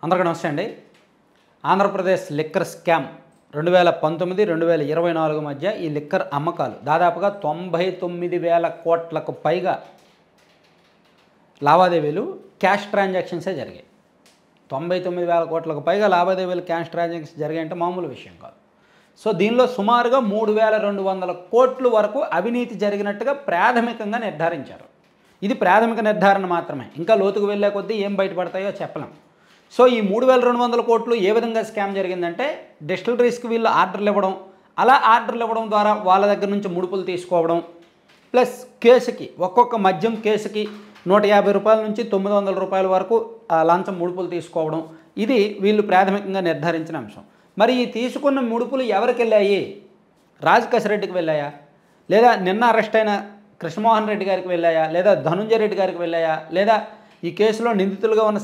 అందరికీ నమస్తే అండి. ఆంధ్రప్రదేశ్ లిక్కర్ స్కామ్ 2019-2024 మధ్య ఈ లిక్కర్ అమ్మకాలు దాదాపుగా 99,000 కోట్లకు పైగా లావాదేవీలు క్యాష్ ట్రాన్సాక్షన్సే జరిగాయి. 99,000 కోట్లకు పైగా లావాదేవీలు క్యాష్ ట్రాన్సాక్షన్స్ జరిగాయంటే మామూలు విషయం కాదు. సో దీనిలో సుమారుగా 3,200 కోట్ల వరకు అవినీతి జరిగినట్టుగా ప్రాథమికంగా నిర్ధారించారు. ఇది ప్రాథమిక నిర్ధారణ మాత్రమే. ఇంకా లోతుకు వెళ్ళే కొద్దీ ఏం బయటపడతాయో చెప్పలేం. సో ఈ 3,200 కోట్లు ఏ విధంగా స్కామ్ జరిగిందంటే, డిస్టిలరీస్కి వీళ్ళు ఆర్డర్లు ఇవ్వడం, అలా ఆర్డర్లు ఇవ్వడం ద్వారా వాళ్ళ దగ్గర నుంచి ముడుపులు తీసుకోవడం, ప్లస్ కేసుకి ఒక్కొక్క మద్యం కేసుకి 150 రూపాయల నుంచి 900 రూపాయల వరకు లంచం ముడుపులు తీసుకోవడం, ఇది వీళ్ళు ప్రాథమికంగా నిర్ధారించిన అంశం. మరి ఈ తీసుకున్న ముడుపులు ఎవరికి వెళ్ళాయి? రాజ్ కసిరెడ్డికి వెళ్ళాయా, లేదా నిన్న అరెస్ట్ అయిన కృష్ణమోహన్ రెడ్డి గారికి వెళ్ళాయా, లేదా ధనుంజయ రెడ్డి గారికి వెళ్ళాయా, లేదా ఈ కేసులో నిందితులుగా ఉన్న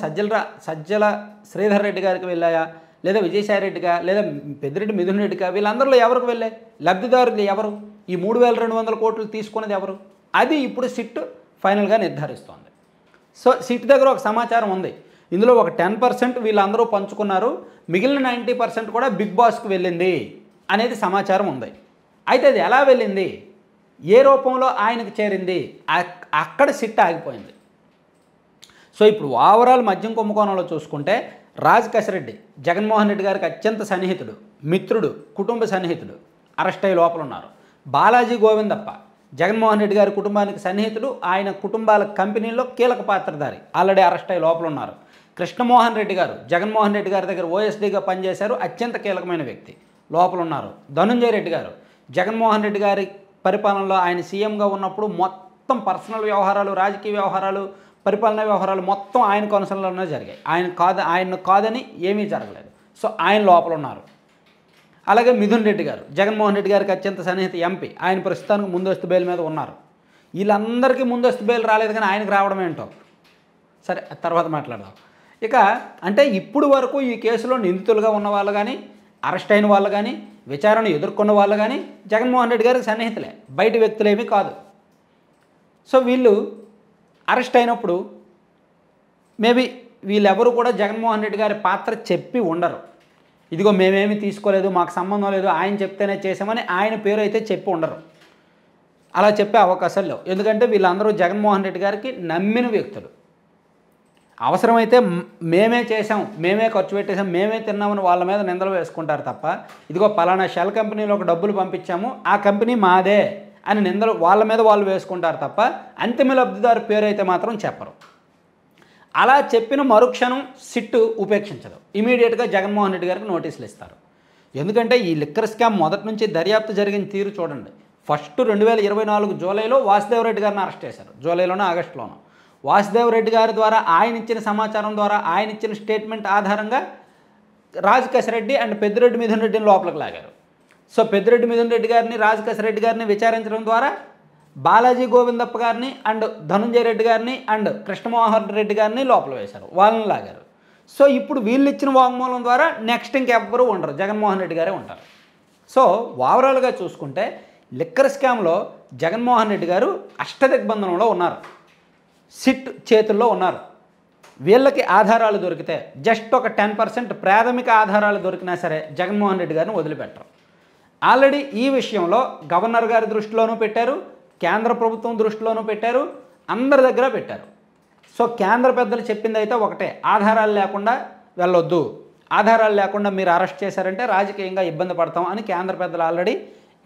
సజ్జల శ్రీధర్ రెడ్డి గారికి వెళ్ళాయా, లేదా విజయసాయి రెడ్డిగా, లేదా పెద్దిరెడ్డి మిథున్ రెడ్డిగా, వీళ్ళందరిలో ఎవరికి వెళ్ళాయి? లబ్ధిదారులు ఎవరు? ఈ 3,200 కోట్లు తీసుకున్నది ఎవరు? అది ఇప్పుడు సిట్ ఫైనల్గా నిర్ధారిస్తోంది. సో సిట్ దగ్గర ఒక సమాచారం ఉంది. ఇందులో ఒక 10% వీళ్ళందరూ పంచుకున్నారు, మిగిలిన 90% కూడా బిగ్ బాస్కి వెళ్ళింది అనేది సమాచారం ఉంది. అయితే అది ఎలా వెళ్ళింది, ఏ రూపంలో ఆయనకు చేరింది, అక్కడ సిట్ ఆగిపోయింది. సో ఇప్పుడు ఓవరాల్ మద్యం కుంభకోణంలో చూసుకుంటే, రాజ్ కసిరెడ్డి జగన్మోహన్ రెడ్డి గారికి అత్యంత సన్నిహితుడు, మిత్రుడు, కుటుంబ సన్నిహితుడు, అరెస్ట్ అయ్యి లోపల ఉన్నారు. బాలాజీ గోవిందప్ప జగన్మోహన్ రెడ్డి గారి కుటుంబానికి సన్నిహితుడు, ఆయన కుటుంబాల కంపెనీలో కీలక పాత్రధారి, ఆల్రెడీ అరెస్ట్ అయ్యి లోపల ఉన్నారు. కృష్ణమోహన్ రెడ్డి గారు జగన్మోహన్ రెడ్డి గారి దగ్గర ఓఎస్డీగా పనిచేశారు, అత్యంత కీలకమైన వ్యక్తి, లోపల ఉన్నారు. ధనుంజయ రెడ్డి గారు జగన్మోహన్ రెడ్డి గారి పరిపాలనలో ఆయన సీఎంగా ఉన్నప్పుడు మొత్తం పర్సనల్ వ్యవహారాలు, రాజకీయ వ్యవహారాలు, పరిపాలనా వ్యవహారాలు మొత్తం ఆయన కొనసాగంలోనే జరిగాయి. ఆయన కాదని ఏమీ జరగలేదు. సో ఆయన లోపల ఉన్నారు. అలాగే మిథున్ రెడ్డి గారు జగన్మోహన్ రెడ్డి గారికి అత్యంత సన్నిహిత ఎంపీ, ఆయన ప్రస్తుతానికి ముందస్తు బెయిల్ మీద ఉన్నారు. వీళ్ళందరికీ ముందస్తు బెయిల్ రాలేదు, కానీ ఆయనకు రావడం ఏంటో సరే తర్వాత మాట్లాడదాం. ఇక అంటే ఇప్పుడు వరకు ఈ కేసులో నిందితులుగా ఉన్న వాళ్ళు కానీ, అరెస్ట్ అయిన వాళ్ళు కానీ, విచారణ ఎదుర్కొన్న వాళ్ళు కానీ జగన్మోహన్ రెడ్డి గారికి సన్నిహితులే, బయట వ్యక్తులేమీ కాదు. సో వీళ్ళు అరెస్ట్ అయినప్పుడు మేబీ వీళ్ళెవరు కూడా జగన్మోహన్ రెడ్డి గారి పాత్ర చెప్పి ఉండరు. ఇదిగో మేమేమీ తీసుకోలేదు, మాకు సంబంధం లేదు, ఆయన చెప్తేనే చేసామని ఆయన పేరు అయితే చెప్పి ఉండరు. అలా చెప్పే అవకాశాలు లేవు. ఎందుకంటే వీళ్ళందరూ జగన్మోహన్ రెడ్డి గారికి నమ్మిన వ్యక్తులు. అవసరమైతే మేమే చేసాం, మేమే ఖర్చు పెట్టేసాం, మేమే తిన్నామని వాళ్ళ మీద నిందలు వేసుకుంటారు తప్ప, ఇదిగో పలానా షెల్ కంపెనీలో ఒక డబ్బులు పంపించాము, ఆ కంపెనీ మాదే అని నిందలు వాళ్ళ మీద వాళ్ళు వేసుకుంటారు తప్ప, అంతిమ లబ్ధిదారు పేరు అయితే మాత్రం చెప్పరు. అలా చెప్పిన మరుక్షణం సిట్టు ఉపేక్షించదు, ఇమీడియట్గా జగన్మోహన్ రెడ్డి గారికి నోటీసులు ఇస్తారు. ఎందుకంటే ఈ లిక్కర్ స్కామ్ మొదటి నుంచి దర్యాప్తు జరిగిన తీరు చూడండి. ఫస్ట్ 2024 జూలైలో వాసుదేవ్ రెడ్డి గారిని అరెస్ట్ చేశారు, జూలైలోనో ఆగస్టులోనో. వాసుదేవ్ రెడ్డి గారి ద్వారా ఆయన ఇచ్చిన సమాచారం ద్వారా, ఆయన ఇచ్చిన స్టేట్మెంట్ ఆధారంగా రాజ్ కసిరెడ్డి అండ్ పెద్దిరెడ్డి మిథున్ రెడ్డిని లోపలికి లాగారు. సో పెద్దిరెడ్డి మిథున్ రెడ్డి గారిని, రాజ్ కసిరెడ్డి గారిని విచారించడం ద్వారా బాలాజీ గోవిందప్ప గారిని అండ్ ధనుంజయ రెడ్డి గారిని అండ్ కృష్ణమోహన్ రెడ్డి గారిని లోపల వేశారు, వాళ్ళని లాగారు. సో ఇప్పుడు వీళ్ళు ఇచ్చిన వాంగ్మూలం ద్వారా నెక్స్ట్ ఇంకెవ్వరూ ఉండరు, జగన్మోహన్ రెడ్డి గారే ఉంటారు. సో ఓవరాల్గా చూసుకుంటే లిక్కర్ స్కామ్లో జగన్మోహన్ రెడ్డి గారు అష్టదిగ్బంధనంలో ఉన్నారు, సిట్ చేతుల్లో ఉన్నారు. వీళ్ళకి ఆధారాలు దొరికితే, జస్ట్ ఒక 10% ప్రాథమిక ఆధారాలు దొరికినా సరే జగన్మోహన్ రెడ్డి గారిని వదిలిపెట్టరు. ఆల్రెడీ ఈ విషయంలో గవర్నర్ గారి దృష్టిలోనూ పెట్టారు, కేంద్ర ప్రభుత్వం దృష్టిలోనూ పెట్టారు, అందరి దగ్గర పెట్టారు. సో కేంద్ర పెద్దలు చెప్పింది అయితే ఒకటే, ఆధారాలు లేకుండా వెళ్ళొద్దు, ఆధారాలు లేకుండా మీరు అరెస్ట్ చేశారంటే రాజకీయంగా ఇబ్బంది పడతాం అని కేంద్ర పెద్దలు ఆల్రెడీ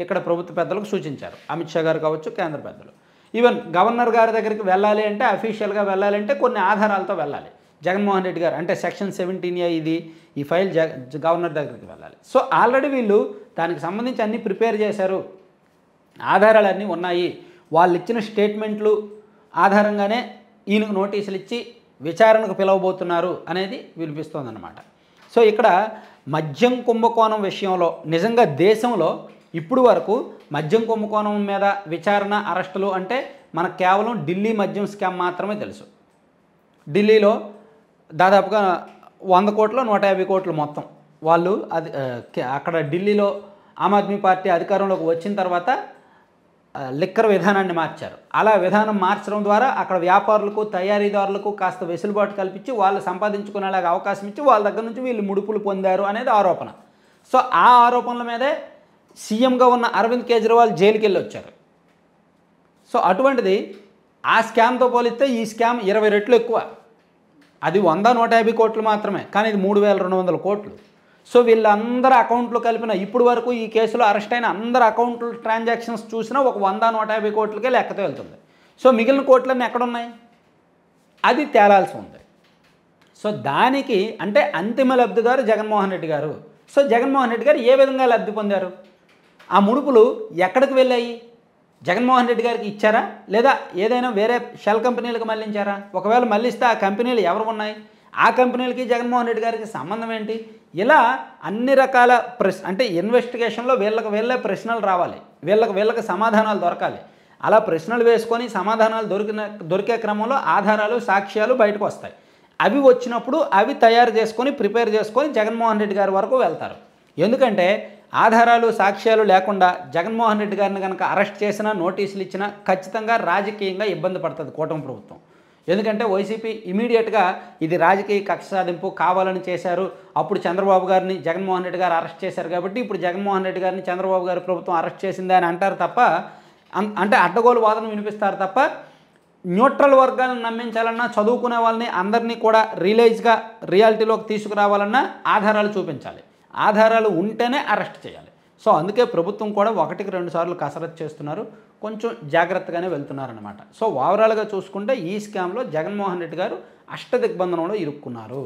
ఇక్కడ ప్రభుత్వ పెద్దలకు సూచించారు. అమిత్ షా గారు కావచ్చు, కేంద్ర పెద్దలు. ఈవెన్ గవర్నర్ గారి దగ్గరికి వెళ్ళాలి అంటే, అఫీషియల్గా వెళ్ళాలి అంటే కొన్ని ఆధారాలతో వెళ్ళాలి. జగన్మోహన్ రెడ్డి గారు అంటే సెక్షన్ 17A ఇది, ఈ ఫైల్ గవర్నర్ దగ్గరికి వెళ్ళాలి. సో ఆల్రెడీ వీళ్ళు దానికి సంబంధించి అన్నీ ప్రిపేర్ చేశారు, ఆధారాలు అన్నీ ఉన్నాయి. వాళ్ళు ఇచ్చిన స్టేట్మెంట్లు ఆధారంగానే ఈయనకు నోటీసులు ఇచ్చి విచారణకు పిలవబోతున్నారు అనేది వినిపిస్తోందన్నమాట. సో ఇక్కడ మద్యం కుంభకోణం విషయంలో నిజంగా దేశంలో ఇప్పుడు వరకు మద్యం కుంభకోణం మీద విచారణ, అరెస్టులు అంటే మనకు కేవలం ఢిల్లీ మద్యం స్కామ్ మాత్రమే తెలుసు. ఢిల్లీలో దాదాపుగా 100 కోట్లు 150 కోట్లు మొత్తం వాళ్ళు అది అక్కడ ఢిల్లీలో ఆమ్ ఆద్మీ పార్టీ అధికారంలోకి వచ్చిన తర్వాత లిక్కర్ విధానాన్ని మార్చారు. అలా విధానం మార్చడం ద్వారా అక్కడ వ్యాపారులకు తయారీదారులకు కాస్త వెసులుబాటు కల్పించి వాళ్ళు సంపాదించుకునేలాగా అవకాశం ఇచ్చి వాళ్ళ దగ్గర నుంచి వీళ్ళు ముడుపులు పొందారు అనేది ఆరోపణ. సో ఆ ఆరోపణల మీదే సీఎంగా ఉన్న అరవింద్ కేజ్రీవాల్ జైలుకి వెళ్ళి వచ్చారు. సో అటువంటిది ఆ స్కామ్తో పోలిస్తే ఈ స్కామ్ 20 రెట్లు ఎక్కువ. అది 100-150 కోట్లు మాత్రమే, కానీ ఇది 3,200 కోట్లు. సో వీళ్ళందరూ అకౌంట్లు కలిపిన ఇప్పుడు వరకు ఈ కేసులో అరెస్ట్ అయిన అందరు అకౌంట్లు ట్రాన్సాక్షన్స్ చూసినా ఒక 100-150 కోట్లకే లెక్కతో వెళ్తుంది. సో మిగిలిన కోట్లన్నీ ఎక్కడున్నాయి, అది తేలాల్సి ఉంది. సో దానికి అంటే అంతిమ లబ్ధిదారు జగన్మోహన్ రెడ్డి గారు. సో జగన్మోహన్ రెడ్డి గారు ఏ విధంగా లబ్ధి పొందారు, ఆ ముడుపులు ఎక్కడికి వెళ్ళాయి, జగన్మోహన్ రెడ్డి గారికి ఇచ్చారా లేదా ఏదైనా వేరే షెల్ కంపెనీలకు మళ్ళించారా, ఒకవేళ మళ్ళిస్తే ఆ కంపెనీలు ఎవరు ఉన్నాయి, ఆ కంపెనీలకి జగన్మోహన్ రెడ్డి గారికి సంబంధం ఏంటి, ఇలా అన్ని రకాల అంటే ఇన్వెస్టిగేషన్లో వీళ్ళే ప్రశ్నలు రావాలి, వీళ్ళకి సమాధానాలు దొరకాలి. అలా ప్రశ్నలు వేసుకొని సమాధానాలు దొరికే క్రమంలో ఆధారాలు సాక్ష్యాలు బయటకు వస్తాయి. అవి వచ్చినప్పుడు అవి తయారు చేసుకొని ప్రిపేర్ చేసుకొని జగన్మోహన్ రెడ్డి గారి వరకు వెళ్తారు. ఎందుకంటే ఆధారాలు సాక్ష్యాలు లేకుండా జగన్మోహన్ రెడ్డి గారిని కనుక అరెస్ట్ చేసినా నోటీసులు ఇచ్చినా ఖచ్చితంగా రాజకీయంగా ఇబ్బంది పడుతుంది కూటమి ప్రభుత్వం. ఎందుకంటే వైసీపీ ఇమీడియట్గా ఇది రాజకీయ కక్ష సాధింపు కావాలని చేశారు, అప్పుడు చంద్రబాబు గారిని జగన్మోహన్ రెడ్డి గారు అరెస్ట్ చేశారు కాబట్టి ఇప్పుడు జగన్మోహన్ రెడ్డి గారిని చంద్రబాబు గారి ప్రభుత్వం అరెస్ట్ చేసిందే అని అంటారు తప్ప, అంటే అడ్డగోలు వాదన వినిపిస్తారు తప్ప న్యూట్రల్ వర్గాలను నమ్మించాలన్నా చదువుకునే వాళ్ళని అందరినీ కూడా రియాలిటీలోకి తీసుకురావాలన్నా ఆధారాలు చూపించాలి. ఆధారాలు ఉంటేనే అరెస్ట్ చేయాలి. సో అందుకే ప్రభుత్వం కూడా 1-2 సార్లు కసరత్తు చేస్తున్నారు, కొంచెం జాగ్రత్తగానే వెళ్తున్నారన్నమాట. సో ఓవరాల్గా చూసుకుంటే ఈ స్కామ్లో జగన్మోహన్ రెడ్డి గారు అష్టదిగ్బంధనంలో ఇరుక్కున్నారు.